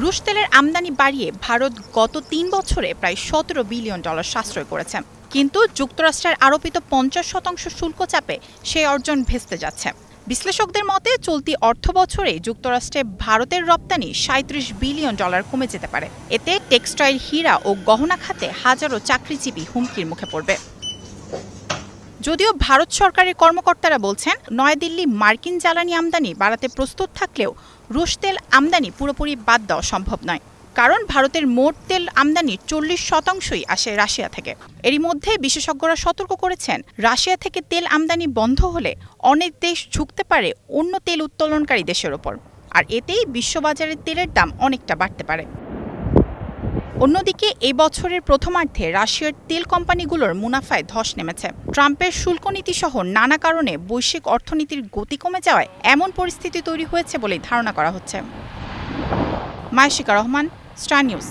রুশ তেলের আমদানি বাড়িয়ে ভারত গত ৩ বছরে প্রায় $১৭ বিলিয়ন সাশ্রয় করেছে। কিন্তু যুক্তরাষ্ট্রের আরোপিত ৫০% শুল্ক চাপে সেই অর্জন ভেস্তে যাচ্ছে। বিশ্লেষকদের মতে চলতি অর্থবছরে যুক্তরাষ্ট্রে ভারতের রপ্তানি $৩৭ বিলিয়ন কমে যেতে পারে। এতে টেক্সটাইল, হীরা ও গহনা খাতে হাজারো চাকরিজীবী হুমকির মুখে পড়বে। যদিও ভারত সরকারের কর্মকর্তারা বলছেন, নয়াদিল্লি মার্কিন জ্বালানি আমদানি বাড়াতে প্রস্তুত থাকলেও রুশ তেল আমদানি পুরোপুরি বাদ দেওয়া সম্ভব নয়। কারণ ভারতের মোট তেল আমদানির ৪০% আসে রাশিয়া থেকে। এরই মধ্যে বিশেষজ্ঞরা সতর্ক করেছেন, রাশিয়া থেকে তেল আমদানি বন্ধ হলে অনেক দেশ ঝুঁকতে পারে অন্য তেল উত্তোলনকারী দেশের ওপর। আর এতেই বিশ্ববাজারে তেলের দাম অনেকটা বাড়তে পারে। অন্যদিকে এই বছরের প্রথমার্ধে রাশিয়ার তেল কোম্পানিগুলোর মুনাফায় ধস নেমেছে। ট্রাম্পের শুল্ক নীতিসহ নানা কারণে বৈশ্বিক অর্থনীতির গতি কমে যাওয়ায় এমন পরিস্থিতি তৈরি হয়েছে বলেই ধারণা করা হচ্ছে। মায়াশিকা রহমান, স্টার নিউজ।